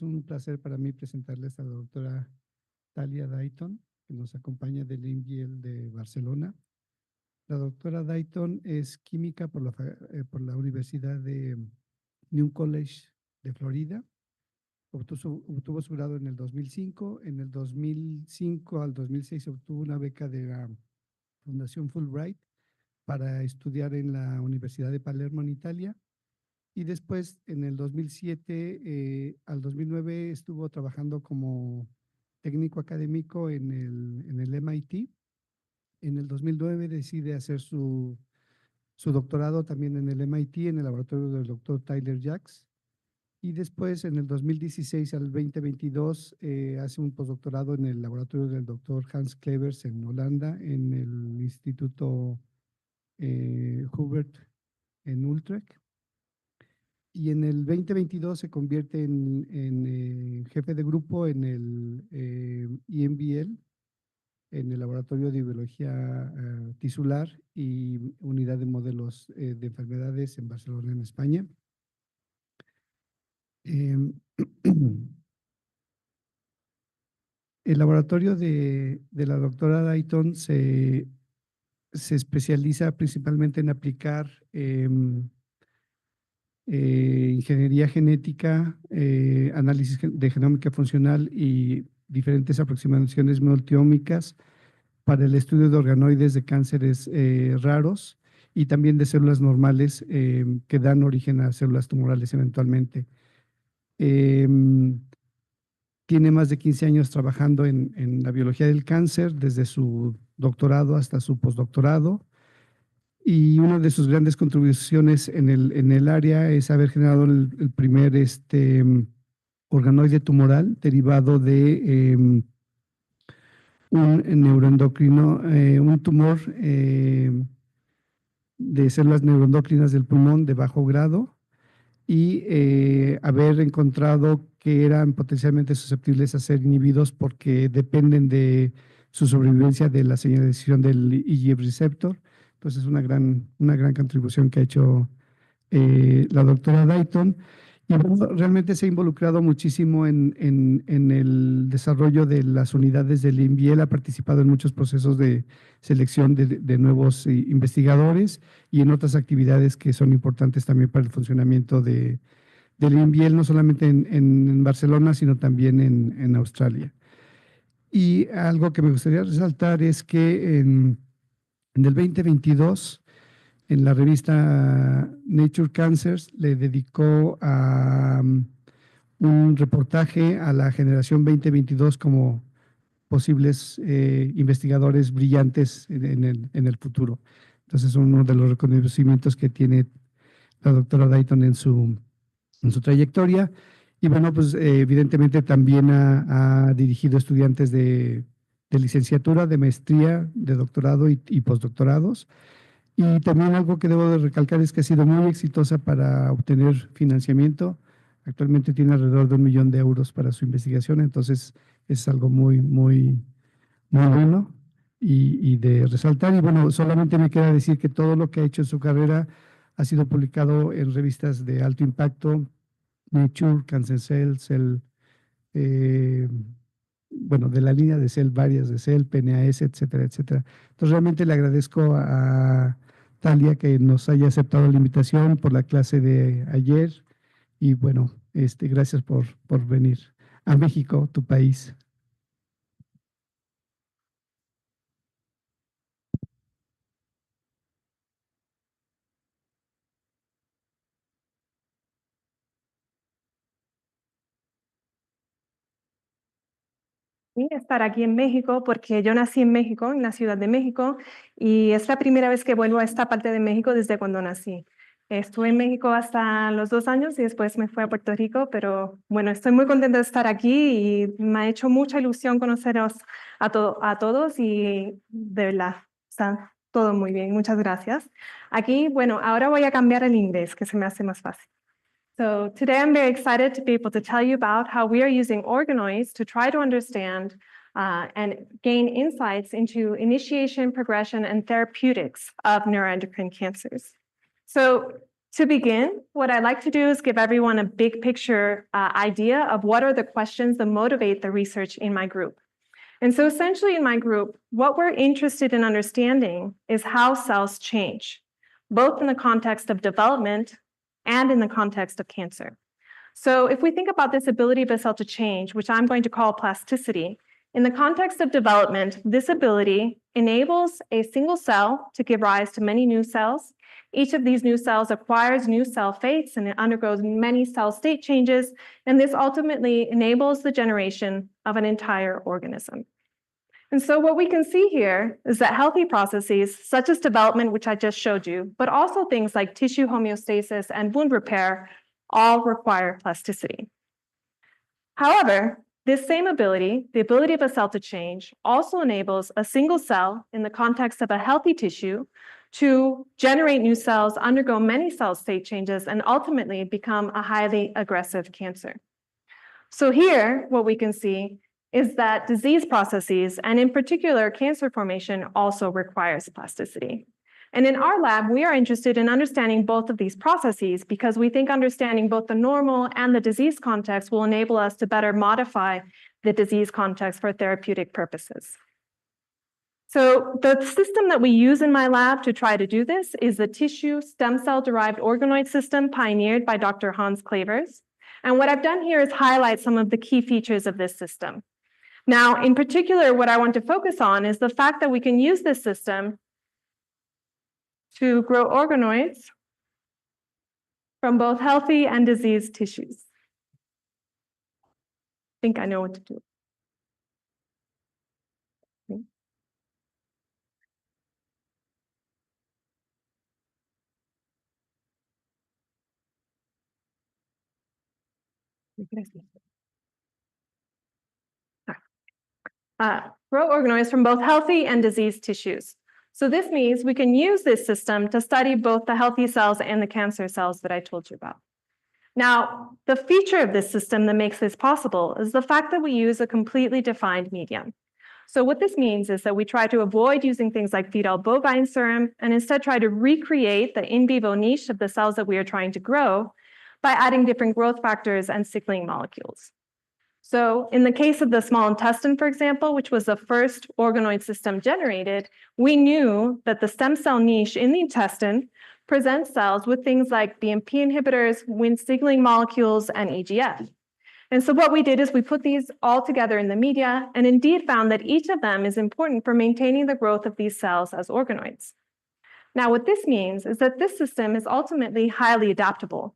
es un placer para mí presentarles a la doctora Talya Dayton, que nos acompaña del EMBL de Barcelona. La doctora Dayton es química por la Universidad de New College de Florida. Obtuvo su grado en el 2005. En el 2005 al 2006 obtuvo una beca de la Fundación Fulbright para estudiar en la Universidad de Palermo en Italia. Y después, en el 2007 al 2009, estuvo trabajando como técnico académico en el MIT. En el 2009 decide hacer su doctorado también en el MIT, en el laboratorio del doctor Tyler Jacks. Y después, en el 2016 al 2022, hace un postdoctorado en el laboratorio del doctor Hans Clevers en Holanda, en el Instituto Hubert en Utrecht. Y en el 2022 se convierte en jefe de grupo en el EMBL, en el Laboratorio de Biología Tisular y Unidad de Modelos de Enfermedades en Barcelona, en España. El laboratorio de la doctora Dayton se especializa principalmente en aplicar ingeniería genética, análisis de genómica funcional y diferentes aproximaciones multiómicas para el estudio de organoides de cánceres raros y también de células normales que dan origen a células tumorales eventualmente. Tiene más de 15 años trabajando en la biología del cáncer, desde su doctorado hasta su postdoctorado. Y una de sus grandes contribuciones en el área es haber generado el primer organoide tumoral derivado de un neuroendocrino, un tumor de células neuroendocrinas del pulmón de bajo grado y haber encontrado que eran potencialmente susceptibles a ser inhibidos porque dependen de su sobrevivencia de la señalización del EGF receptor. Entonces, es una gran contribución que ha hecho la doctora Dayton. Y bueno, realmente se ha involucrado muchísimo en el desarrollo de las unidades del EMBL, ha participado en muchos procesos de selección de nuevos investigadores y en otras actividades que son importantes también para el funcionamiento del EMBL, no solamente en Barcelona, sino también en Australia. Y algo que me gustaría resaltar es que en el 2022, en la revista Nature Cancers, le dedicó a un reportaje a la generación 2022 como posibles investigadores brillantes en el futuro. Entonces, uno de los reconocimientos que tiene la doctora Dayton en su trayectoria. Y bueno, pues evidentemente también ha dirigido estudiantes de licenciatura, de maestría, de doctorado y postdoctorados. Y también algo que debo de recalcar es que ha sido muy exitosa para obtener financiamiento. Actualmente tiene alrededor de 1 millón de euros para su investigación, entonces es algo muy bueno y de resaltar. Y bueno, solamente me queda decir que todo lo que ha hecho en su carrera ha sido publicado en revistas de alto impacto, Nature, Cancer Cell, bueno, de la línea de Cell, varias de Cell, PNAS, etcétera, etcétera. Entonces, realmente le agradezco a Talya que nos haya aceptado la invitación por la clase de ayer y bueno, gracias por venir a México, tu país. Estar aquí en México porque yo nací en México, en la Ciudad de México, y es la primera vez que vuelvo a esta parte de México desde cuando nací. Estuve en México hasta los 2 años y después me fui a Puerto Rico, pero bueno, estoy muy contenta de estar aquí y me ha hecho mucha ilusión conoceros a todos y de verdad, está todo muy bien, muchas gracias. Aquí, bueno, ahora voy a cambiar el inglés, que se me hace más fácil. So today I'm very excited to be able to tell you about how we are using organoids to try to understand and gain insights into initiation, progression, and therapeutics of neuroendocrine cancers. So To begin, what I'd like to do is give everyone a big picture idea of what are the questions that motivate the research in my group. And so essentially in my group, what we're interested in understanding is how cells change, both in the context of development and in the context of cancer. So if we think about this ability of a cell to change, which I'm going to call plasticity, in the context of development, this ability enables a single cell to give rise to many new cells. Each of these new cells acquires new cell fates and it undergoes many cell state changes, and this ultimately enables the generation of an entire organism. And so what we can see here is that healthy processes, such as development, which I just showed you, but also things like tissue homeostasis and wound repair, all require plasticity. However, this same ability, the ability of a cell to change, also enables a single cell in the context of a healthy tissue to generate new cells, undergo many cell state changes, and ultimately become a highly aggressive cancer. So here, what we can see is that disease processes, and in particular cancer formation, also requires plasticity. And in our lab, we are interested in understanding both of these processes because we think understanding both the normal and the disease context will enable us to better modify the disease context for therapeutic purposes. So the system that we use in my lab to try to do this is the tissue stem cell-derived organoid system pioneered by Dr. Hans Clevers. And what I've done here is highlight some of the key features of this system. Now, in particular, what I want to focus on is the fact that we can use this system to grow organoids from both healthy and diseased tissues. I think I know what to do. Grow organoids from both healthy and diseased tissues. So this means we can use this system to study both the healthy cells and the cancer cells that I told you about. Now, the feature of this system that makes this possible is the fact that we use a completely defined medium. So what this means is that we try to avoid using things like fetal bovine serum and instead try to recreate the in vivo niche of the cells that we are trying to grow by adding different growth factors and signaling molecules. So in the case of the small intestine, for example, which was the first organoid system generated, we knew that the stem cell niche in the intestine presents cells with things like BMP inhibitors, Wnt signaling molecules, and EGF. And so what we did is we put these all together in the media and indeed found that each of them is important for maintaining the growth of these cells as organoids. Now, what this means is that this system is ultimately highly adaptable.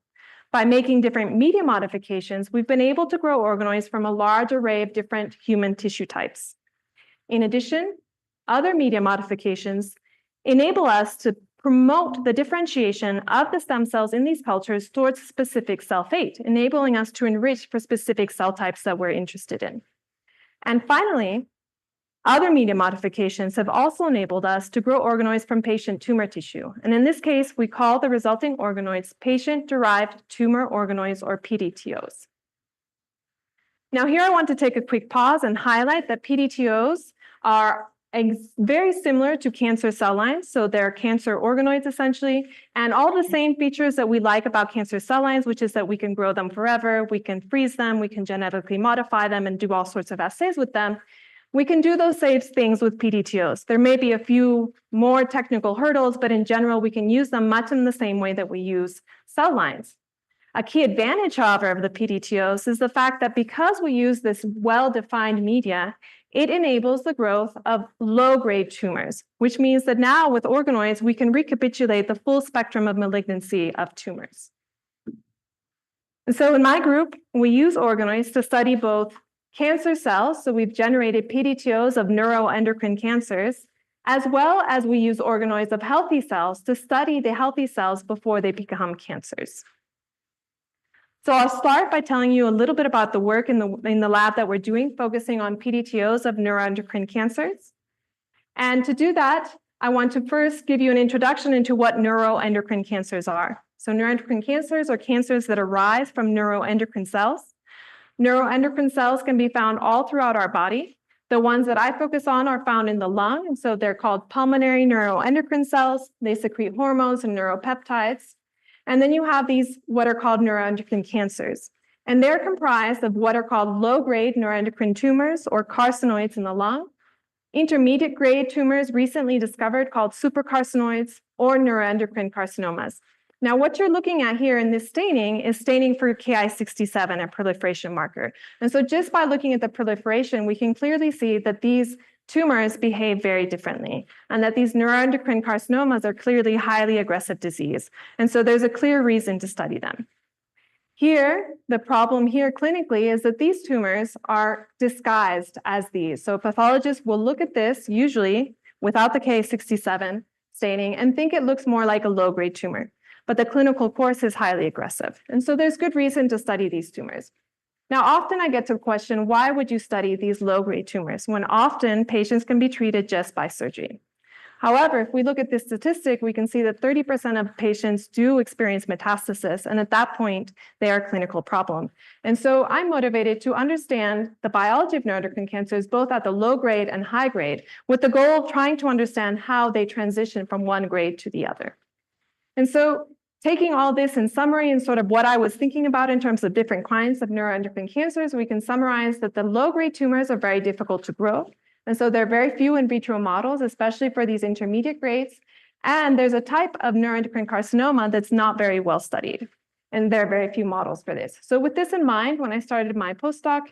By making different media modifications, we've been able to grow organoids from a large array of different human tissue types. In addition, other media modifications enable us to promote the differentiation of the stem cells in these cultures towards specific cell fate, enabling us to enrich for specific cell types that we're interested in. And finally, other media modifications have also enabled us to grow organoids from patient tumor tissue. And in this case, we call the resulting organoids patient-derived tumor organoids, or PDTOs. Now here I want to take a quick pause and highlight that PDTOs are very similar to cancer cell lines. So they're cancer organoids essentially, and all the same features that we like about cancer cell lines, which is that we can grow them forever, we can freeze them, we can genetically modify them and do all sorts of assays with them. We can do those same things with PDTOs. There may be a few more technical hurdles, but in general, we can use them much in the same way that we use cell lines. A key advantage, however, of the PDTOs is the fact that because we use this well-defined media, it enables the growth of low-grade tumors, which means that now with organoids, we can recapitulate the full spectrum of malignancy of tumors. And so in my group, we use organoids to study both cancer cells, so we've generated PDTOs of neuroendocrine cancers, as well as we use organoids of healthy cells to study the healthy cells before they become cancers. So I'll start by telling you a little bit about the work in the lab that we're doing, focusing on PDTOs of neuroendocrine cancers. And to do that, I want to first give you an introduction into what neuroendocrine cancers are. So neuroendocrine cancers are cancers that arise from neuroendocrine cells. Neuroendocrine cells can be found all throughout our body. The ones that I focus on are found in the lung, and so they're called pulmonary neuroendocrine cells. They secrete hormones and neuropeptides. And then you have these what are called neuroendocrine cancers. And they're comprised of what are called low-grade neuroendocrine tumors or carcinoids in the lung, intermediate-grade tumors recently discovered called supercarcinoids or neuroendocrine carcinomas. Now, what you're looking at here in this staining is staining for Ki67, a proliferation marker. And so just by looking at the proliferation, we can clearly see that these tumors behave very differently and that these neuroendocrine carcinomas are clearly highly aggressive disease. And so there's a clear reason to study them. Here, the problem here clinically is that these tumors are disguised as these. So pathologists will look at this, usually without the Ki67 staining, and think it looks more like a low-grade tumor. But the clinical course is highly aggressive. And so there's good reason to study these tumors. Now, often I get to the question, why would you study these low-grade tumors when often patients can be treated just by surgery? However, if we look at this statistic, we can see that 30% of patients do experience metastasis, and at that point, they are a clinical problem. And so I'm motivated to understand the biology of neuroendocrine cancers, both at the low grade and high grade, with the goal of trying to understand how they transition from one grade to the other. And so taking all this in summary and sort of what I was thinking about in terms of different kinds of neuroendocrine cancers, we can summarize that the low-grade tumors are very difficult to grow. And so there are very few in vitro models, especially for these intermediate grades. And there's a type of neuroendocrine carcinoma that's not very well studied. And there are very few models for this. So with this in mind, when I started my postdoc,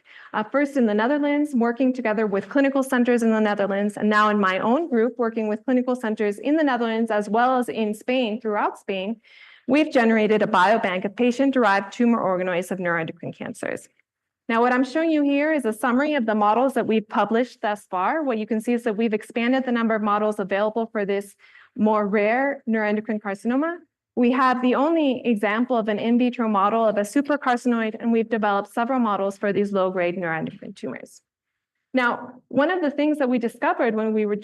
first in the Netherlands, working together with clinical centers in the Netherlands, and now in my own group, working with clinical centers in the Netherlands, as well as in Spain, throughout Spain, we've generated a biobank of patient-derived tumor organoids of neuroendocrine cancers. Now, what I'm showing you here is a summary of the models that we've published thus far. What you can see is that we've expanded the number of models available for this more rare neuroendocrine carcinoma. We have the only example of an in vitro model of a supercarcinoid, and we've developed several models for these low-grade neuroendocrine tumors. Now, one of the things that we discovered when we were,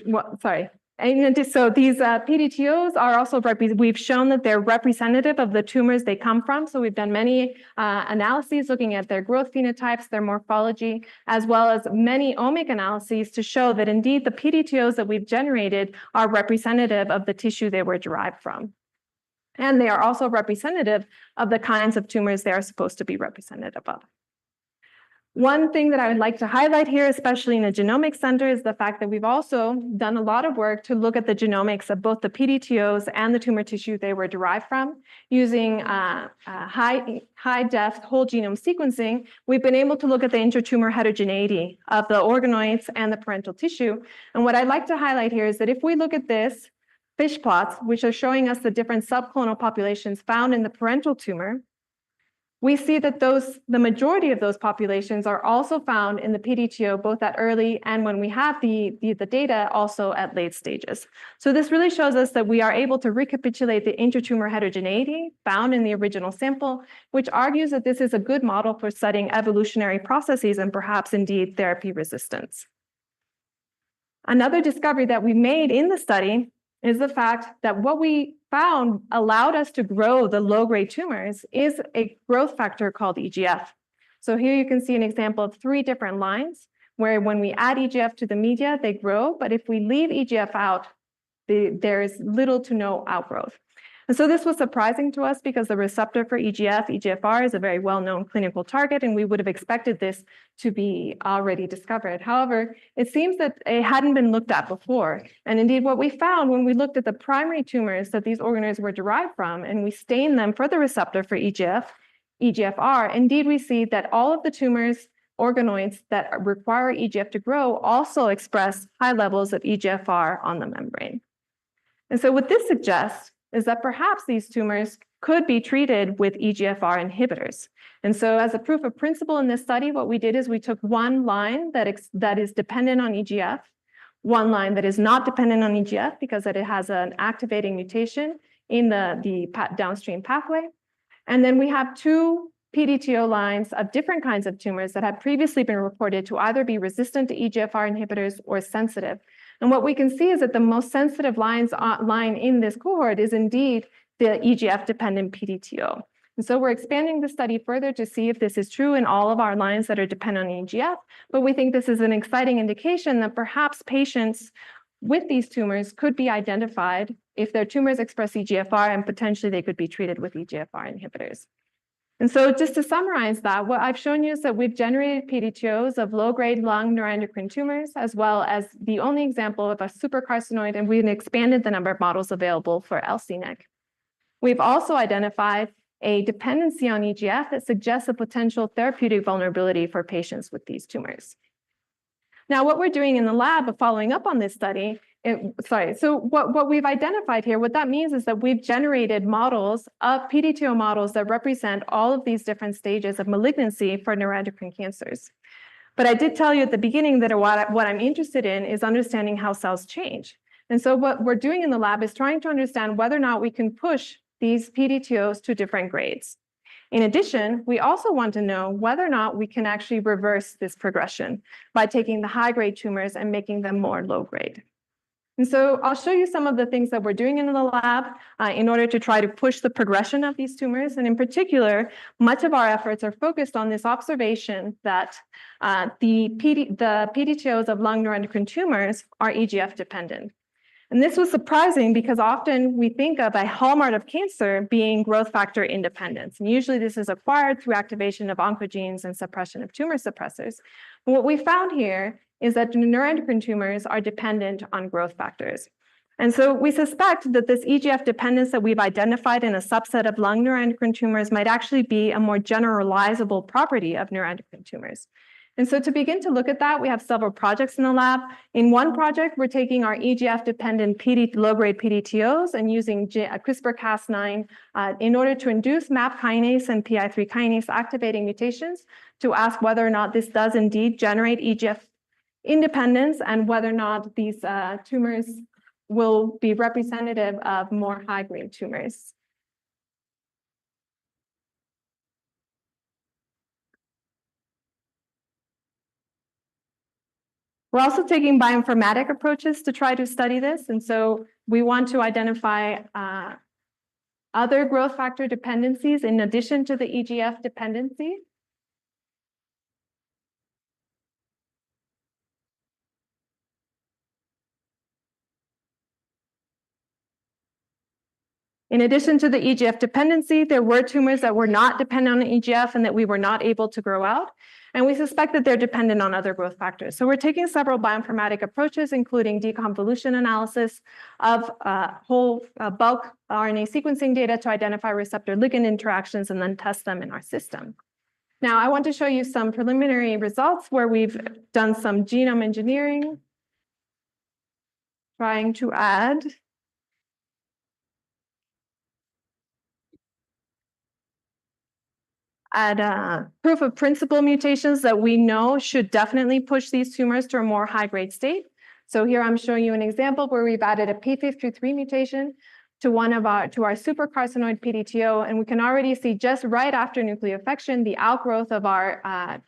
so these PDTOs are also, we've shown that they're representative of the tumors they come from. So we've done many analyses looking at their growth phenotypes, their morphology, as well as many omic analyses to show that indeed the PDTOs that we've generated are representative of the tissue they were derived from. And they are also representative of the kinds of tumors they are supposed to be representative of. One thing that I would like to highlight here, especially in the Genomics Center, is the fact that we've also done a lot of work to look at the genomics of both the PDTOs and the tumor tissue they were derived from. Using high-def whole genome sequencing, we've been able to look at the intertumor heterogeneity of the organoids and the parental tissue. And what I'd like to highlight here is that if we look at this fish plots, which are showing us the different subclonal populations found in the parental tumor, we see that the majority of those populations are also found in the PDTO, both at early and when we have the data also at late stages. So this really shows us that we are able to recapitulate the intertumor heterogeneity found in the original sample, which argues that this is a good model for studying evolutionary processes and perhaps indeed therapy resistance. Another discovery that we made in the study is the fact that what we found allowed us to grow the low-grade tumors is a growth factor called EGF. So here you can see an example of 3 different lines where when we add EGF to the media, they grow, but if we leave EGF out, there is little to no outgrowth. And so this was surprising to us because the receptor for EGF, EGFR, is a very well-known clinical target, and we would have expected this to be already discovered. However, it seems that it hadn't been looked at before. And indeed, what we found when we looked at the primary tumors that these organoids were derived from, and we stained them for the receptor for EGF, EGFR, indeed we see that all of the tumors, organoids that require EGF to grow also express high levels of EGFR on the membrane. And so what this suggests is that perhaps these tumors could be treated with EGFR inhibitors. And so as a proof of principle in this study, what we did is we took one line that is dependent on EGF, one line that is not dependent on EGF because it has an activating mutation in the downstream pathway. And then we have 2 PDTO lines of different kinds of tumors that have previously been reported to either be resistant to EGFR inhibitors or sensitive. And what we can see is that the most sensitive line in this cohort is indeed the EGF-dependent PDTO. And so we're expanding the study further to see if this is true in all of our lines that are dependent on EGF, but we think this is an exciting indication that perhaps patients with these tumors could be identified if their tumors express EGFR, and potentially they could be treated with EGFR inhibitors. And so just to summarize that, what I've shown you is that we've generated PDTOs of low-grade lung neuroendocrine tumors, as well as the only example of a supercarcinoid, and we've expanded the number of models available for LCNEC. We've also identified a dependency on EGF that suggests a potential therapeutic vulnerability for patients with these tumors. Now, what we're doing in the lab, following up on this study, so what we've identified here, what that means is that we've generated models of PDTO models that represent all of these different stages of malignancy for neuroendocrine cancers. But I did tell you at the beginning that what I'm interested in is understanding how cells change. And so what we're doing in the lab is trying to understand whether or not we can push these PDTOs to different grades. In addition, we also want to know whether or not we can actually reverse this progression by taking the high-grade tumors and making them more low-grade. And so I'll show you some of the things that we're doing in the lab in order to try to push the progression of these tumors. And in particular, much of our efforts are focused on this observation that the PDTOs of lung neuroendocrine tumors are EGF dependent. And this was surprising because often we think of a hallmark of cancer being growth factor independence. And usually this is acquired through activation of oncogenes and suppression of tumor suppressors. And what we found here is that neuroendocrine tumors are dependent on growth factors. And so we suspect that this EGF dependence that we've identified in a subset of lung neuroendocrine tumors might actually be a more generalizable property of neuroendocrine tumors. And so to begin to look at that, we have several projects in the lab. In one project, we're taking our EGF-dependent low-grade PDTOs and using CRISPR-Cas9 in order to induce MAP kinase and PI3 kinase activating mutations to ask whether or not this does indeed generate EGF independence and whether or not these tumors will be representative of more high-grade tumors. We're also taking bioinformatic approaches to try to study this. And so we want to identify other growth factor dependencies in addition to the EGF dependency. In addition to the EGF dependency, there were tumors that were not dependent on EGF and that we were not able to grow out. And we suspect that they're dependent on other growth factors. So we're taking several bioinformatic approaches, including deconvolution analysis of whole bulk RNA sequencing data to identify receptor ligand interactions and then test them in our system. Now, I want to show you some preliminary results where we've done some genome engineering, trying to add proof of principle mutations that we know should definitely push these tumors to a more high-grade state. So here I'm showing you an example where we've added a p53 mutation to our supercarcinoid PDTO, and we can already see just right after nucleofection the outgrowth of our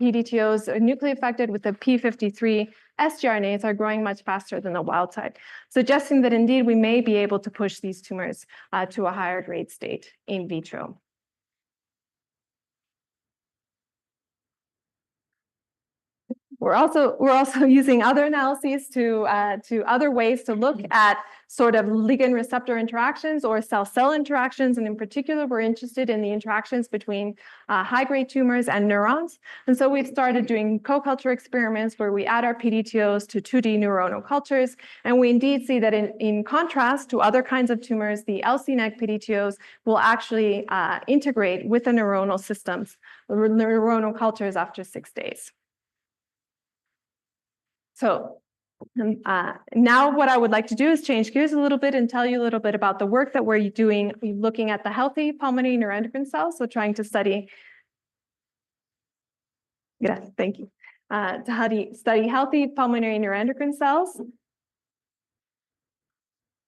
PDTOs nucleoaffected with the p53 sgRNAs are growing much faster than the wild type, suggesting that indeed we may be able to push these tumors to a higher grade state in vitro. We're also using other analyses to other ways to look at sort of ligand receptor interactions or cell-cell interactions. And in particular, we're interested in the interactions between high-grade tumors and neurons. And so we've started doing co-culture experiments where we add our PDTOs to 2D neuronal cultures. And we indeed see that in contrast to other kinds of tumors, the LCNEC PDTOs will actually integrate with the neuronal systems, the neuronal cultures after 6 days. So now what I would like to do is change gears a little bit and tell you a little bit about the work that we're doing looking at the healthy pulmonary neuroendocrine cells. So trying to study, thank you, to study healthy pulmonary neuroendocrine cells.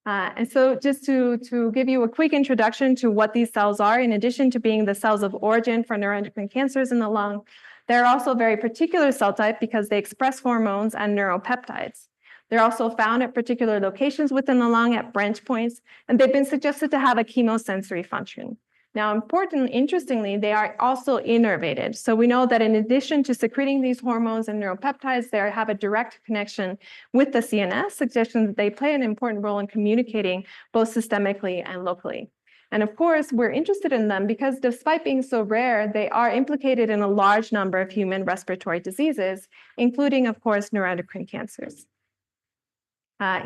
And so just to give you a quick introduction to what these cells are, in addition to being the cells of origin for neuroendocrine cancers in the lung, they're also a very particular cell type because they express hormones and neuropeptides. They're also found at particular locations within the lung at branch points, and they've been suggested to have a chemosensory function. Now, interestingly, they are also innervated. So we know that in addition to secreting these hormones and neuropeptides, they have a direct connection with the CNS, suggesting that they play an important role in communicating both systemically and locally. And of course, we're interested in them because despite being so rare, they are implicated in a large number of human respiratory diseases, including, of course, neuroendocrine cancers.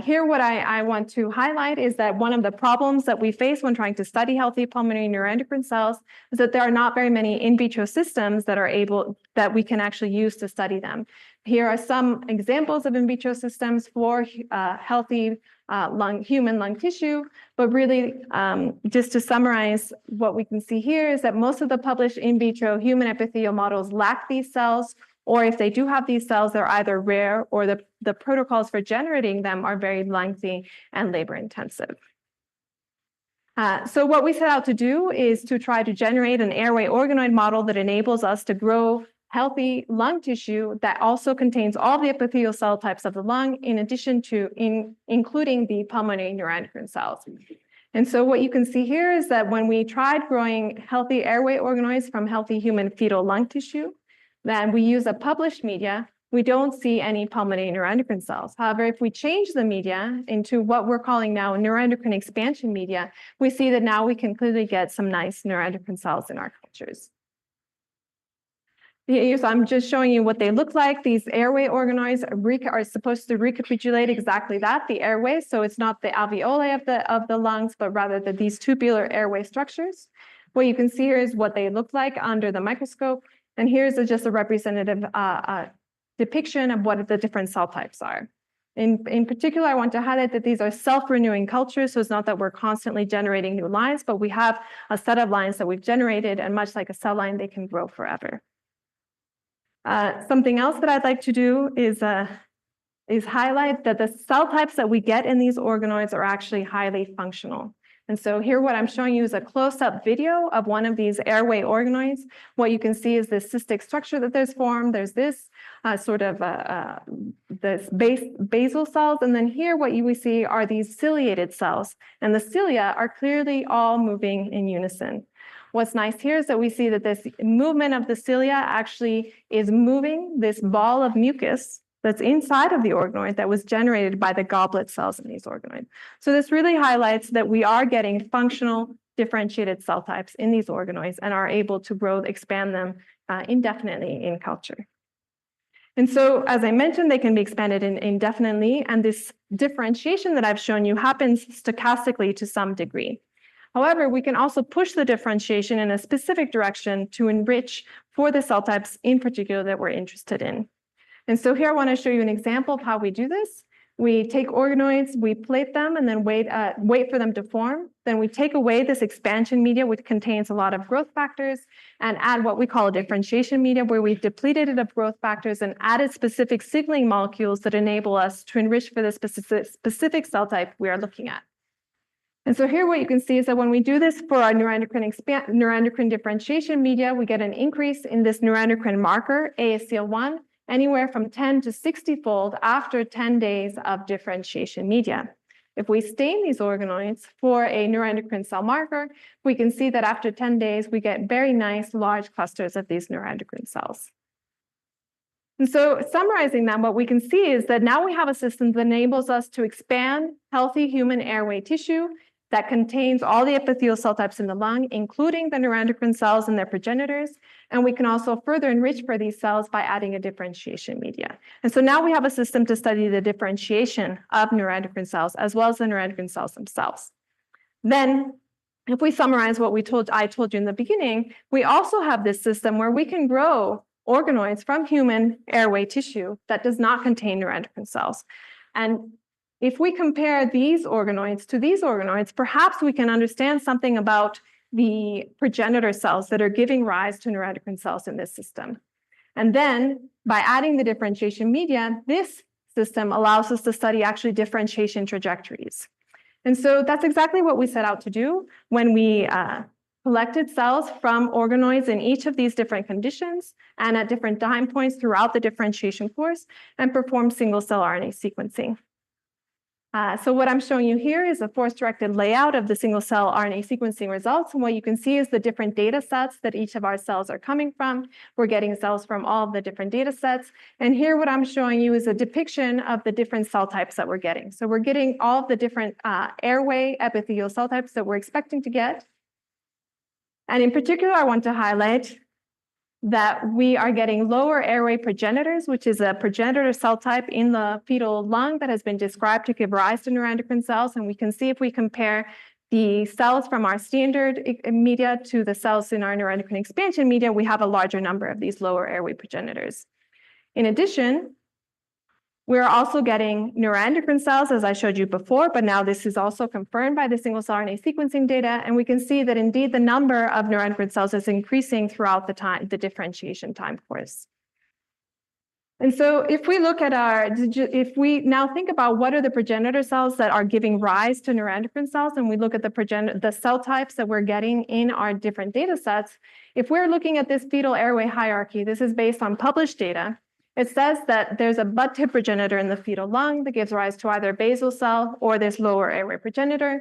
Here, what I want to highlight is that one of the problems that we face when trying to study healthy pulmonary neuroendocrine cells is that there are not very many in vitro systems that we can actually use to study them. Here are some examples of in vitro systems for healthy human lung tissue, but really, just to summarize, what we can see here is that most of the published in vitro human epithelial models lack these cells, or if they do have these cells, they're either rare or the protocols for generating them are very lengthy and labor-intensive. So what we set out to do is to try to generate an airway organoid model that enables us to grow healthy lung tissue that also contains all the epithelial cell types of the lung, in addition to including the pulmonary neuroendocrine cells. And so what you can see here is that when we tried growing healthy airway organoids from healthy human fetal lung tissue, then we use a published media, we don't see any pulmonary neuroendocrine cells. However, if we change the media into what we're calling now neuroendocrine expansion media, we see that now we can clearly get some nice neuroendocrine cells in our cultures. So I'm just showing you what they look like. These airway organoids are supposed to recapitulate exactly that, the airway. So it's not the alveoli of the lungs, but rather these tubular airway structures. What you can see here is what they look like under the microscope. And here's just a representative depiction of what the different cell types are. In particular, I want to highlight that these are self-renewing cultures, so it's not that we're constantly generating new lines, but we have a set of lines that we've generated, and much like a cell line, they can grow forever. Something else that I'd like to do is highlight that the cell types that we get in these organoids are actually highly functional. And so here what I'm showing you is a close-up video of one of these airway organoids. What you can see is this cystic structure that there's formed. There's this this basal cells. And then here what you will see are these ciliated cells. And the cilia are clearly all moving in unison. What's nice here is that we see that this movement of the cilia actually is moving this ball of mucus that's inside of the organoid that was generated by the goblet cells in these organoids. So this really highlights that we are getting functional differentiated cell types in these organoids and are able to expand them indefinitely in culture. And so, as I mentioned, they can be expanded indefinitely, and this differentiation that I've shown you happens stochastically to some degree. However, we can also push the differentiation in a specific direction to enrich for the cell types in particular that we're interested in. And so here I want to show you an example of how we do this. We take organoids, we plate them, and then wait for them to form. Then we take away this expansion media, which contains a lot of growth factors, and add what we call a differentiation media, where we've depleted it of growth factors and added specific signaling molecules that enable us to enrich for the specific cell type we are looking at. And so here what you can see is that when we do this for our neuroendocrine differentiation media, we get an increase in this neuroendocrine marker, ASCL1, anywhere from 10 to 60-fold after 10 days of differentiation media. If we stain these organoids for a neuroendocrine cell marker, we can see that after 10 days, we get very nice large clusters of these neuroendocrine cells. And so summarizing that, what we can see is that now we have a system that enables us to expand healthy human airway tissue that contains all the epithelial cell types in the lung, including the neuroendocrine cells and their progenitors. And we can also further enrich for these cells by adding a differentiation media. And so now we have a system to study the differentiation of neuroendocrine cells as well as the neuroendocrine cells themselves. Then, if we summarize what I told you in the beginning, we also have this system where we can grow organoids from human airway tissue that does not contain neuroendocrine cells. And if we compare these organoids to these organoids, perhaps we can understand something about the progenitor cells that are giving rise to neuroendocrine cells in this system. And then by adding the differentiation media, this system allows us to study actually differentiation trajectories. And so that's exactly what we set out to do when we collected cells from organoids in each of these different conditions and at different time points throughout the differentiation course and performed single-cell RNA sequencing. So what I'm showing you here is a force-directed layout of the single-cell RNA sequencing results. And what you can see is the different data sets that each of our cells are coming from. We're getting cells from all of the different data sets. And here what I'm showing you is a depiction of the different cell types that we're getting. So we're getting all of the different airway epithelial cell types that we're expecting to get. And in particular, I want to highlight that we are getting lower airway progenitors, which is a progenitor cell type in the fetal lung that has been described to give rise to neuroendocrine cells. And we can see if we compare the cells from our standard media to the cells in our neuroendocrine expansion media, we have a larger number of these lower airway progenitors. In addition, we're also getting neuroendocrine cells, as I showed you before, but now this is also confirmed by the single-cell RNA sequencing data, and we can see that indeed the number of neuroendocrine cells is increasing throughout the differentiation time course. And so if we look at if we now think about what are the progenitor cells that are giving rise to neuroendocrine cells, and we look at the cell types that we're getting in our different data sets, if we're looking at this fetal airway hierarchy, this is based on published data. It says that there's a bud tip progenitor in the fetal lung that gives rise to either basal cell or this lower airway progenitor.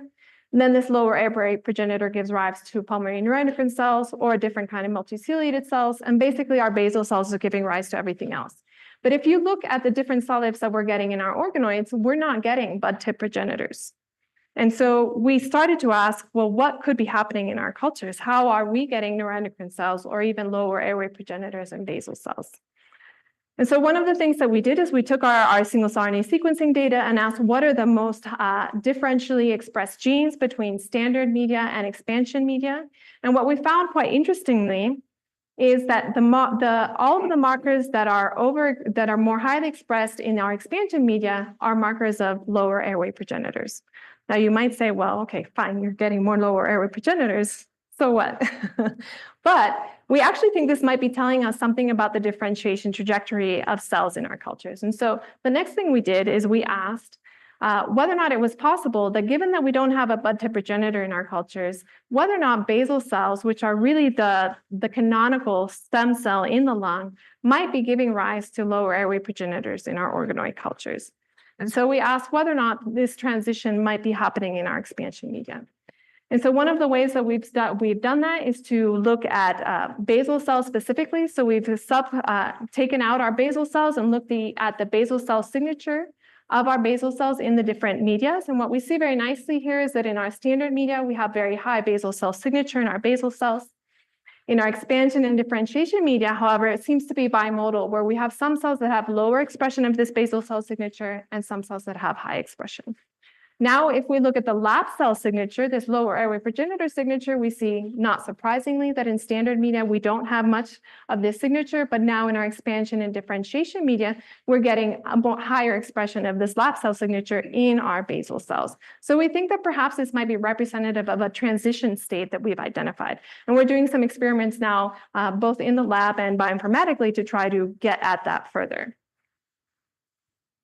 And then this lower airway progenitor gives rise to pulmonary neuroendocrine cells or a different kind of multiciliated cells. And basically our basal cells are giving rise to everything else. But if you look at the different cell types that we're getting in our organoids, we're not getting bud tip progenitors. And so we started to ask, well, what could be happening in our cultures? How are we getting neuroendocrine cells or even lower airway progenitors and basal cells? And so one of the things that we did is we took our single-cell RNA sequencing data and asked what are the most differentially expressed genes between standard media and expansion media. And what we found quite interestingly is that all of the markers that are more highly expressed in our expansion media are markers of lower airway progenitors. Now you might say, well, okay, fine, you're getting more lower airway progenitors, so what? But we actually think this might be telling us something about the differentiation trajectory of cells in our cultures. And so the next thing we did is we asked whether or not it was possible that given that we don't have a bud tip progenitor in our cultures, whether or not basal cells, which are really the canonical stem cell in the lung, might be giving rise to lower airway progenitors in our organoid cultures. And so we asked whether or not this transition might be happening in our expansion media. And so one of the ways that we've done that is to look at basal cells specifically. So we've taken out our basal cells and looked at the basal cell signature of our basal cells in the different medias. And what we see very nicely here is that in our standard media, we have very high basal cell signature in our basal cells. In our expansion and differentiation media, however, it seems to be bimodal, where we have some cells that have lower expression of this basal cell signature and some cells that have high expression. Now, if we look at the lap cell signature, this lower airway progenitor signature, we see, not surprisingly, that in standard media, we don't have much of this signature, but now in our expansion and differentiation media, we're getting a higher expression of this lap cell signature in our basal cells. So we think that perhaps this might be representative of a transition state that we've identified. And we're doing some experiments now, both in the lab and bioinformatically, to try to get at that further.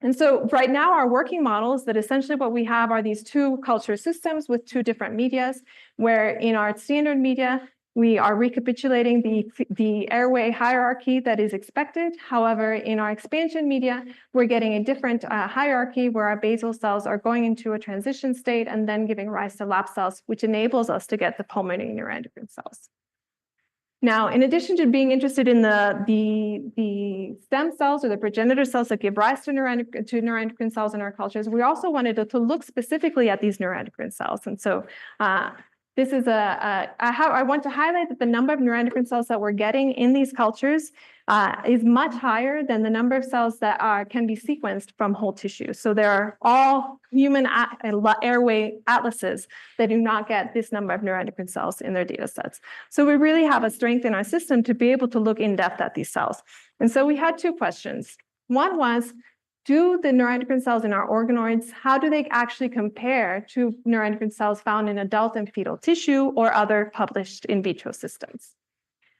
And so right now, our working model is that essentially what we have are these two culture systems with two different medias, where in our standard media, we are recapitulating the airway hierarchy that is expected. However, in our expansion media, we're getting a different hierarchy where our basal cells are going into a transition state and then giving rise to lap cells, which enables us to get the pulmonary neuroendocrine cells. Now, in addition to being interested in the stem cells or the progenitor cells that give rise to neuroendocrine cells in our cultures, we also wanted to look specifically at these neuroendocrine cells. And so this is I want to highlight that the number of neuroendocrine cells that we're getting in these cultures is much higher than the number of cells that can be sequenced from whole tissue. So there are all human airway atlases that do not get this number of neuroendocrine cells in their data sets. So we really have a strength in our system to be able to look in depth at these cells. And so we had two questions. One was, do the neuroendocrine cells in our organoids, how do they actually compare to neuroendocrine cells found in adult and fetal tissue or other published in vitro systems?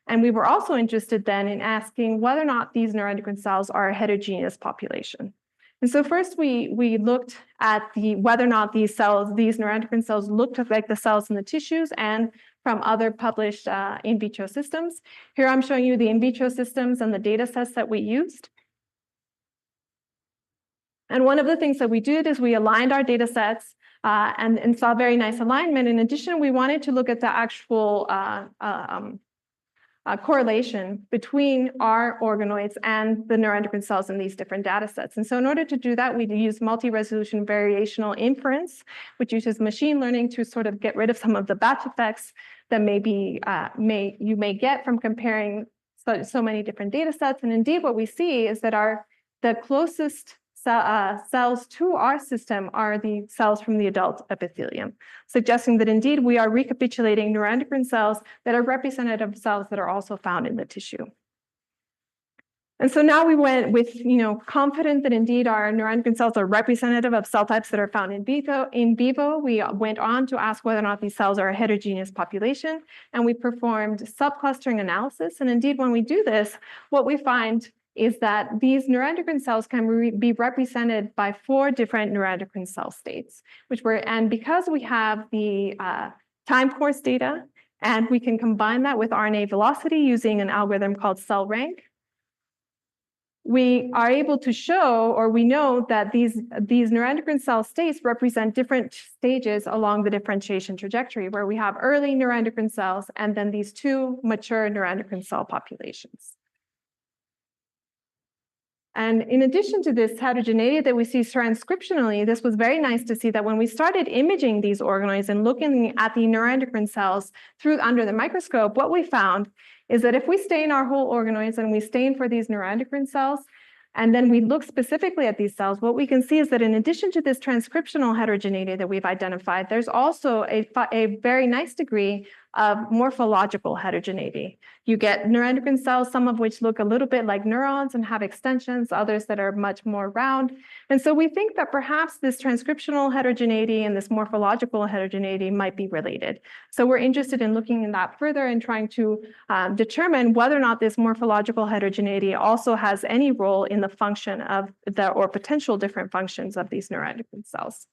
And we were also interested then in asking whether or not these neuroendocrine cells are a heterogeneous population. And so first we looked at whether or not these neuroendocrine cells looked like the cells in the tissues and from other published in vitro systems. Here I'm showing you the in vitro systems and the data sets that we used. And one of the things that we did is we aligned our data sets and saw very nice alignment. In addition, we wanted to look at the actual correlation between our organoids and the neuroendocrine cells in these different data sets. And so in order to do that, we used multi-resolution variational inference, which uses machine learning to sort of get rid of some of the batch effects that you may get from comparing so many different data sets. And indeed, what we see is that the closest cells to our system are the cells from the adult epithelium, suggesting that indeed we are recapitulating neuroendocrine cells that are representative of cells that are also found in the tissue. And so now we went with, confident that indeed our neuroendocrine cells are representative of cell types that are found in vivo. We went on to ask whether or not these cells are a heterogeneous population, and we performed subclustering analysis. And indeed, when we do this, what we find is that these neuroendocrine cells can be represented by 4 different neuroendocrine cell states, and because we have the time course data, and we can combine that with RNA velocity using an algorithm called cell rank, we are able to show, or we know that these neuroendocrine cell states represent different stages along the differentiation trajectory, where we have early neuroendocrine cells and then these 2 mature neuroendocrine cell populations. And in addition to this heterogeneity that we see transcriptionally, this was very nice to see that when we started imaging these organoids and looking at the neuroendocrine cells under the microscope, what we found is that if we stain our whole organoids and we stain for these neuroendocrine cells, and then we look specifically at these cells, what we can see is that in addition to this transcriptional heterogeneity that we've identified, there's also a very nice degree of morphological heterogeneity. You get neuroendocrine cells, some of which look a little bit like neurons and have extensions, others that are much more round. And so we think that perhaps this transcriptional heterogeneity and this morphological heterogeneity might be related. So we're interested in looking in that further and trying to determine whether or not this morphological heterogeneity also has any role in the function of or potential different functions of these neuroendocrine cells.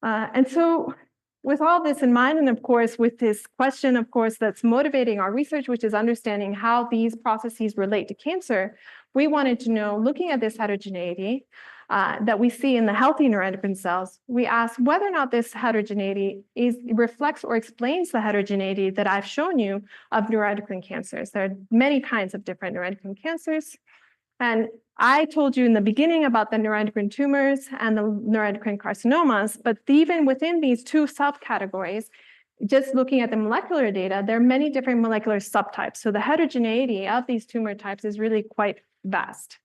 And so with all this in mind, and of course, with this question, of course, that's motivating our research, which is understanding how these processes relate to cancer, we wanted to know, looking at this heterogeneity that we see in the healthy neuroendocrine cells, we asked whether or not this heterogeneity reflects or explains the heterogeneity that I've shown you of neuroendocrine cancers. There are many kinds of different neuroendocrine cancers. And I told you in the beginning about the neuroendocrine tumors and the neuroendocrine carcinomas, but even within these 2 subcategories, just looking at the molecular data, there are many different molecular subtypes. So the heterogeneity of these tumor types is really quite vast.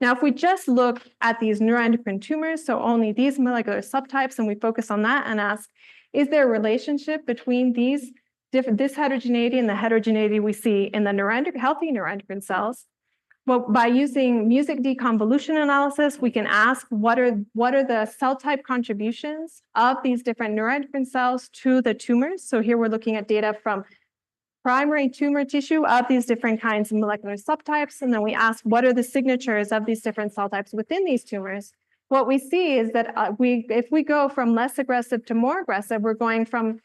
Now, if we just look at these neuroendocrine tumors, so only these molecular subtypes, and we focus on that and ask, is there a relationship between this heterogeneity and the heterogeneity we see in the healthy neuroendocrine cells? Well, by using music deconvolution analysis, we can ask what are the cell type contributions of these different neuroendocrine cells to the tumors. So here we're looking at data from primary tumor tissue of these different kinds of molecular subtypes. And then we ask what are the signatures of these different cell types within these tumors. What we see is that if we go from less aggressive to more aggressive, we're going from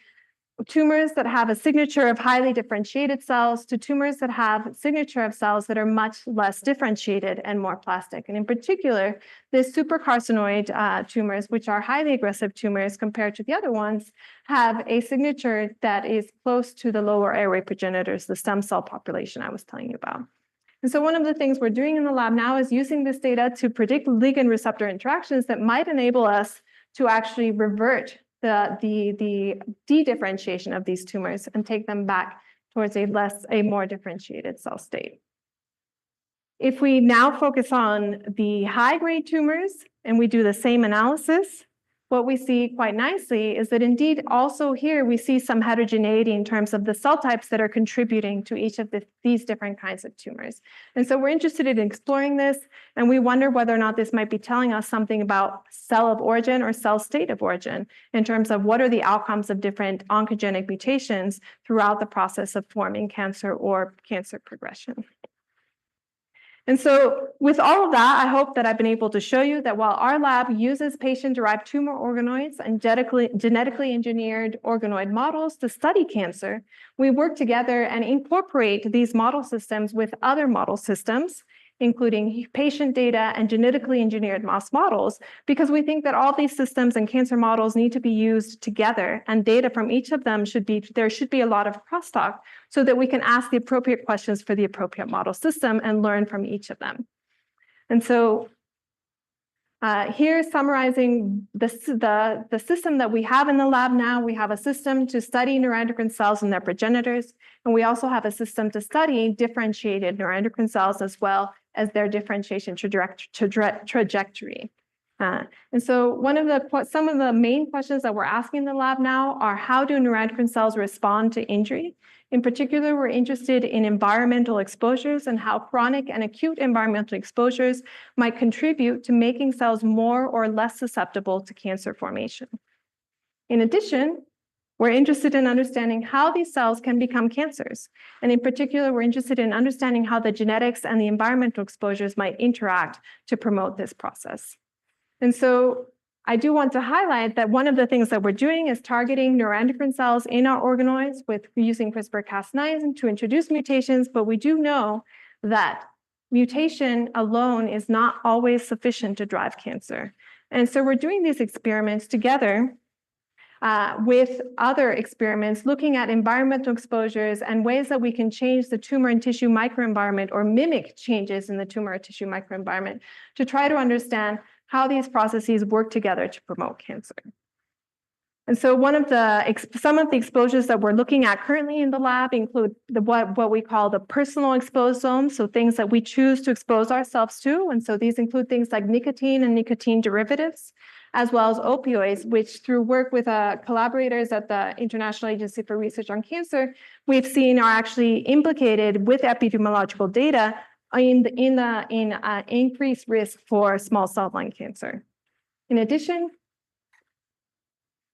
tumors that have a signature of highly differentiated cells to tumors that have a signature of cells that are much less differentiated and more plastic. And in particular, the supracarcinoid tumors, which are highly aggressive tumors compared to the other ones, have a signature that is close to the lower airway progenitors, the stem cell population I was telling you about. And so one of the things we're doing in the lab now is using this data to predict ligand receptor interactions that might enable us to actually revert the de-differentiation of these tumors and take them back towards a more differentiated cell state. If we now focus on the high-grade tumors and we do the same analysis, what we see quite nicely is that indeed also here we see some heterogeneity in terms of the cell types that are contributing to each of these different kinds of tumors. And so we're interested in exploring this, and we wonder whether or not this might be telling us something about cell of origin or cell state of origin in terms of what are the outcomes of different oncogenic mutations throughout the process of forming cancer or cancer progression. And so with all of that, I hope that I've been able to show you that while our lab uses patient-derived tumor organoids and genetically engineered organoid models to study cancer, we work together and incorporate these model systems with other model systems including patient data and genetically engineered mouse models, because we think that all these systems and cancer models need to be used together, and data from each of them there should be a lot of crosstalk so that we can ask the appropriate questions for the appropriate model system and learn from each of them. And so here, summarizing the system that we have in the lab now, we have a system to study neuroendocrine cells and their progenitors, and we also have a system to study differentiated neuroendocrine cells as well as their differentiation trajectory. And so some of the main questions that we're asking in the lab now are, how do neuroendocrine cells respond to injury? In particular, we're interested in environmental exposures and how chronic and acute environmental exposures might contribute to making cells more or less susceptible to cancer formation. In addition, we're interested in understanding how these cells can become cancers. And in particular, we're interested in understanding how the genetics and the environmental exposures might interact to promote this process. And so I do want to highlight that one of the things that we're doing is targeting neuroendocrine cells in our organoids using CRISPR-Cas9 to introduce mutations, but we do know that mutation alone is not always sufficient to drive cancer. And so we're doing these experiments together with other experiments looking at environmental exposures and ways that we can change the tumor and tissue microenvironment or mimic changes in the tumor or tissue microenvironment to try to understand how these processes work together to promote cancer. And so some of the exposures that we're looking at currently in the lab include what we call the personal exposomes, so things that we choose to expose ourselves to. And so these include things like nicotine and nicotine derivatives, as well as opioids, which through work with collaborators at the International Agency for Research on Cancer, we've seen are actually implicated with epidemiological data in increased risk for small cell lung cancer. In addition,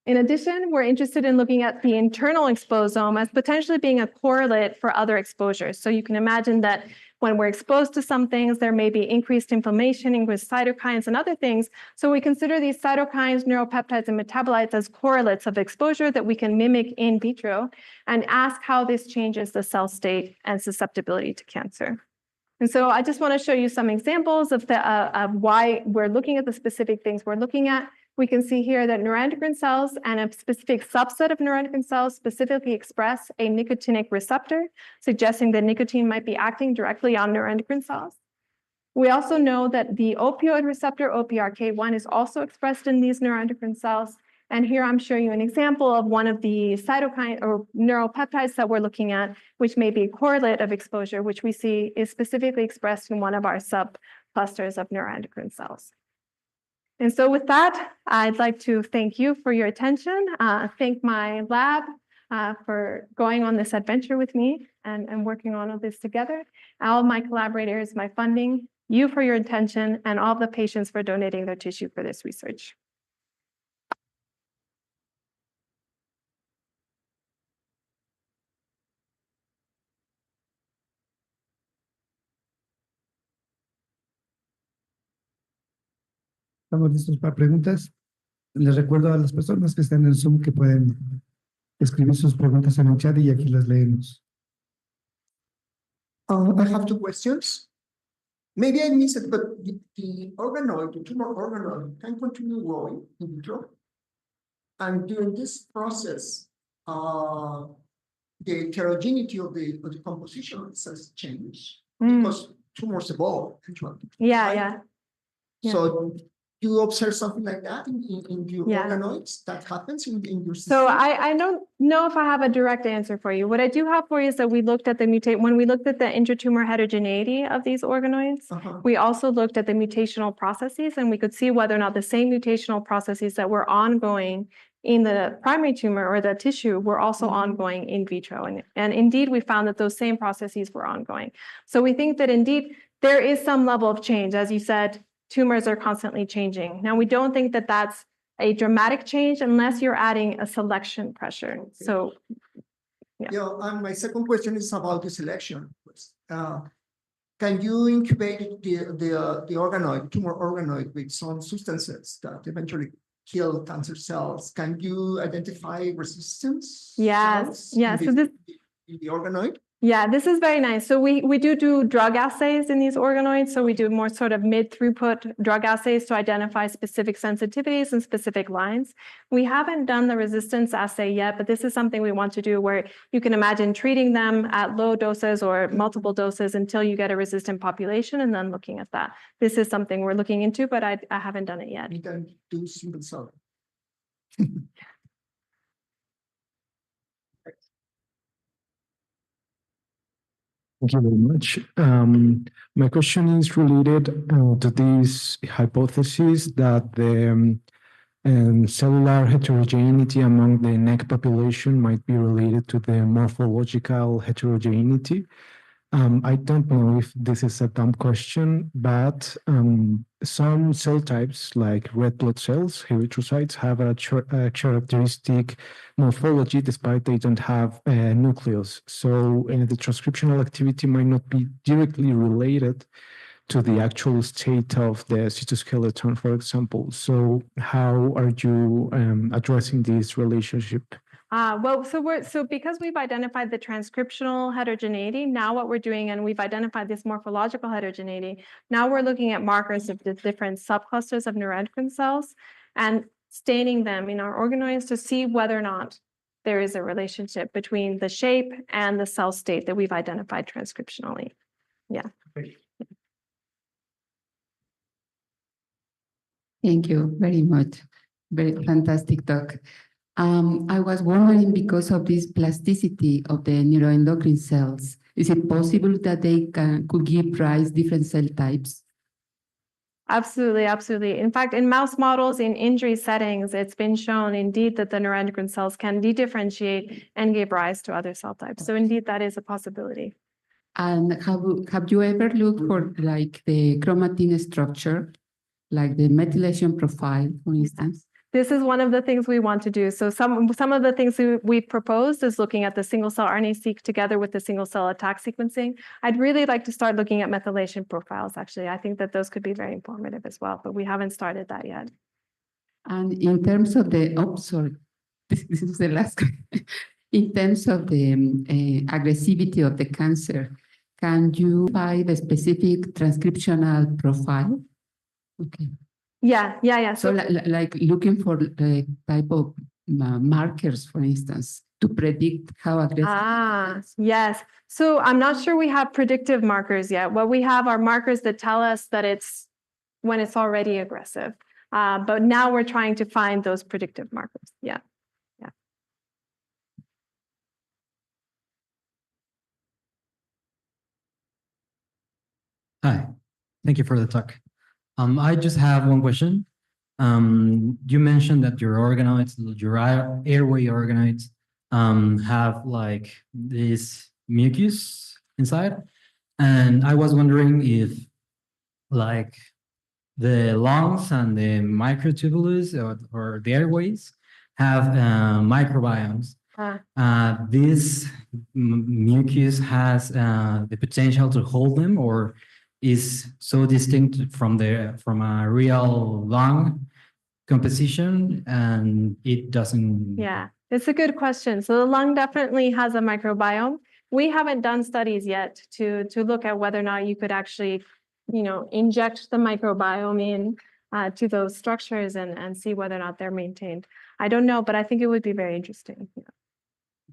we're interested in looking at the internal exposome as potentially being a correlate for other exposures. So you can imagine that when we're exposed to some things, there may be increased inflammation, increased cytokines, and other things. So we consider these cytokines, neuropeptides, and metabolites as correlates of exposure that we can mimic in vitro and ask how this changes the cell state and susceptibility to cancer. And so I just want to show you some examples of why we're looking at the specific things we're looking at. We can see here that neuroendocrine cells and a specific subset of neuroendocrine cells specifically express a nicotinic receptor, suggesting that nicotine might be acting directly on neuroendocrine cells. We also know that the opioid receptor, OPRK1, is also expressed in these neuroendocrine cells. And here I'm showing you an example of one of the cytokine or neuropeptides that we're looking at, which may be a correlate of exposure, which we see is specifically expressed in one of our subclusters of neuroendocrine cells. And so with that, I'd like to thank you for your attention, thank my lab for going on this adventure with me and working on all this together, all of my collaborators, my funding, you for your attention, and all the patients for donating their tissue for this research. Estamos listos para preguntas. Les recuerdo a las personas que están en Zoom que pueden escribir sus preguntas en el chat y aquí las leemos. I have two questions. Maybe I missed it, but the organoid, the tumor organoid, can continue growing in vitro. And during this process, the heterogeneity of the composition has changed because tumors evolve. Yeah, right? yeah. So do you observe something like that in your organoids that happens in your system? So I don't know if I have a direct answer for you. What I do have for you is that we looked at when we looked at the intratumor heterogeneity of these organoids, we also looked at the mutational processes, and we could see whether or not the same mutational processes that were ongoing in the primary tumor or the tissue were also ongoing in vitro. And indeed, we found that those same processes were ongoing. So we think that indeed there is some level of change. As you said, tumors are constantly changing. Now, we don't think that that's a dramatic change unless you're adding a selection pressure. Okay. So, yeah. And my second question is about the selection. Can you incubate the organoid, tumor organoid, with some substances that eventually kill cancer cells? Can you identify resistance? Yes. Yeah. In the organoid? Yeah, this is very nice. So we do drug assays in these organoids. So we do more sort of mid-throughput drug assays to identify specific sensitivities and specific lines. We haven't done the resistance assay yet, but this is something we want to do where you can imagine treating them at low doses or multiple doses until you get a resistant population and then looking at that. This is something we're looking into, but I haven't done it yet. You can do single cell. Thank you very much. My question is related to this hypothesis that the cellular heterogeneity among the neck population might be related to the morphological heterogeneity. I don't know if this is a dumb question, but some cell types like red blood cells, erythrocytes, have a characteristic morphology despite they don't have a nucleus. So the transcriptional activity might not be directly related to the actual state of the cytoskeleton, for example. So how are you addressing this relationship? So because we've identified the transcriptional heterogeneity, now what we're doing, and we've identified this morphological heterogeneity, now we're looking at markers of the different subclusters of neuroendocrine cells and staining them in our organoids to see whether or not there is a relationship between the shape and the cell state that we've identified transcriptionally. Yeah. Thank you very much. Very fantastic talk. I was wondering, because of this plasticity of the neuroendocrine cells, is it possible that they could give rise different cell types? Absolutely, absolutely. In fact, in mouse models in injury settings, it's been shown indeed that the neuroendocrine cells can dedifferentiate and give rise to other cell types. So indeed, that is a possibility. And have you ever looked for like the chromatin structure, like the methylation profile, for instance? This is one of the things we want to do. So some of the things we've proposed is looking at the single-cell RNA-seq together with the single-cell attack sequencing. I'd really like to start looking at methylation profiles, actually. I think that those could be very informative as well, but we haven't started that yet. And in terms of the, this is the last question. In terms of the aggressivity of the cancer, can you find a specific transcriptional profile? Okay. Yeah. So like looking for the type of markers, for instance, to predict how aggressive. Yes. So I'm not sure we have predictive markers yet. What we have are markers that tell us that it's when it's already aggressive. But now we're trying to find those predictive markers. Yeah. Hi, thank you for the talk. I just have one question. You mentioned that your organoids, your airway organoids, have like this mucus inside. And I was wondering if like the lungs and the microtubulus or the airways have microbiomes. This mucus has the potential to hold them, or is so distinct from a real lung composition and it doesn't. Yeah, it's a good question. So the lung definitely has a microbiome. We haven't done studies yet to look at whether or not you could actually, inject the microbiome in to those structures and see whether or not they're maintained. I don't know, but I think it would be very interesting. Yeah.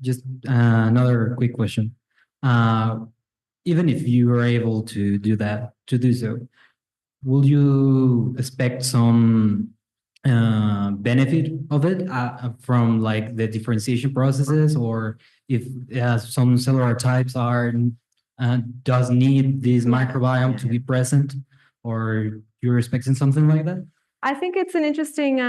Just another quick question. Even if you are able to do so, will you expect some benefit of it from like the differentiation processes, or if some cellular types does need this microbiome to be present, or you're expecting something like that? I think it's an interesting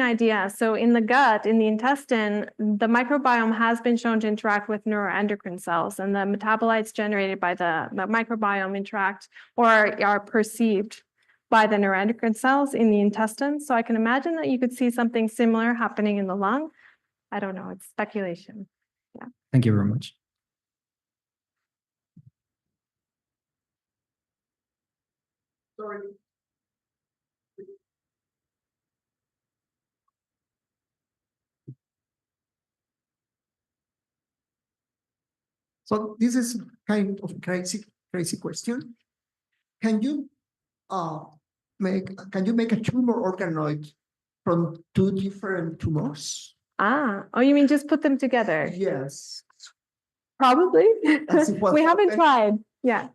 idea. So in the gut, in the intestine, the microbiome has been shown to interact with neuroendocrine cells, and the metabolites generated by the microbiome interact or are perceived by the neuroendocrine cells in the intestine. So I can imagine that you could see something similar happening in the lung. I don't know, it's speculation. Yeah. Thank you very much. Sorry. So this is kind of crazy question. Can you make a tumor organoid from two different tumors? Oh, you mean just put them together? Yes. Probably. And see what We haven't happens. tried. Yeah.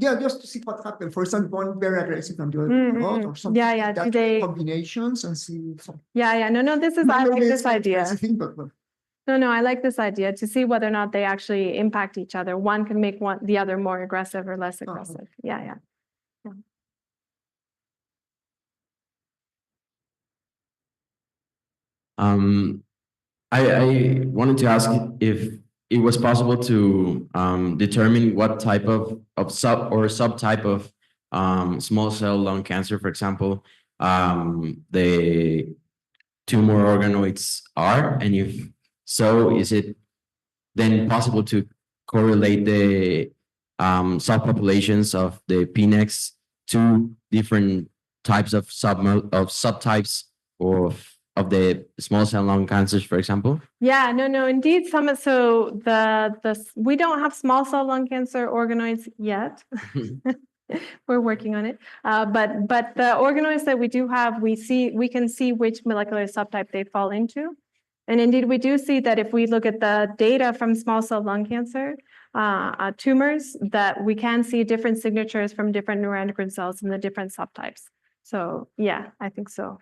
Yeah, just to see what happens. For example, one very aggressive and the other not, or something. Yeah, yeah. That Do they? combinations and see. Yeah. No. This is. I like this idea. No. I like this idea to see whether or not they actually impact each other. One can make the other more aggressive or less aggressive. Yeah. I wanted to ask if it was possible to determine what type of subtype of small cell lung cancer, for example, the tumor organoids are, and if so, is it then possible to correlate the subpopulations of the PNEX to different types of subtypes of the small cell lung cancers, for example? Yeah, no, indeed. So we don't have small cell lung cancer organoids yet. We're working on it. But the organoids that we do have, we can see which molecular subtype they fall into. And indeed, we do see that if we look at the data from small cell lung cancer tumors, that we can see different signatures from different neuroendocrine cells in the different subtypes. So yeah, I think so.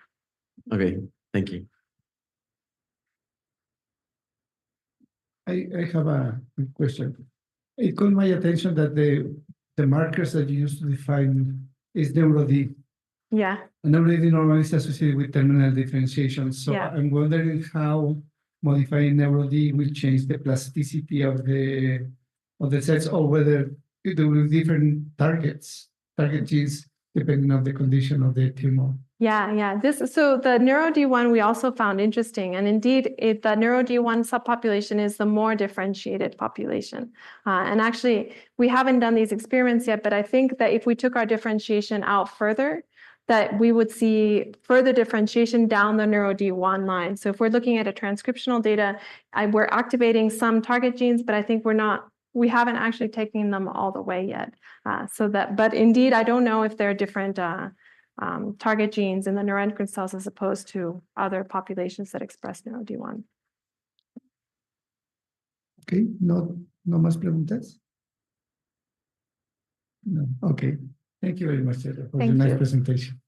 Okay, thank you. I have a quick question. It caught my attention that the markers that you used to define is NeuroD. Yeah. And NeuroD normally is associated with terminal differentiation. So Yeah. I'm wondering how modifying NeuroD will change the plasticity of the cells, or whether there will be different target genes depending on the condition of the tumor. Yeah. So the NeuroD1 we also found interesting, and indeed, the NeuroD1 subpopulation is the more differentiated population. And actually, we haven't done these experiments yet, but I think that if we took our differentiation out further, that we would see further differentiation down the NeuroD1 line. So if we're looking at a transcriptional data, we're activating some target genes, but I think we haven't actually taken them all the way yet. But indeed, I don't know if there are different target genes in the neuroendocrine cells as opposed to other populations that express NeuroD1. Okay, no más preguntas? No. Okay, thank you very much, Talya, for the nice presentation.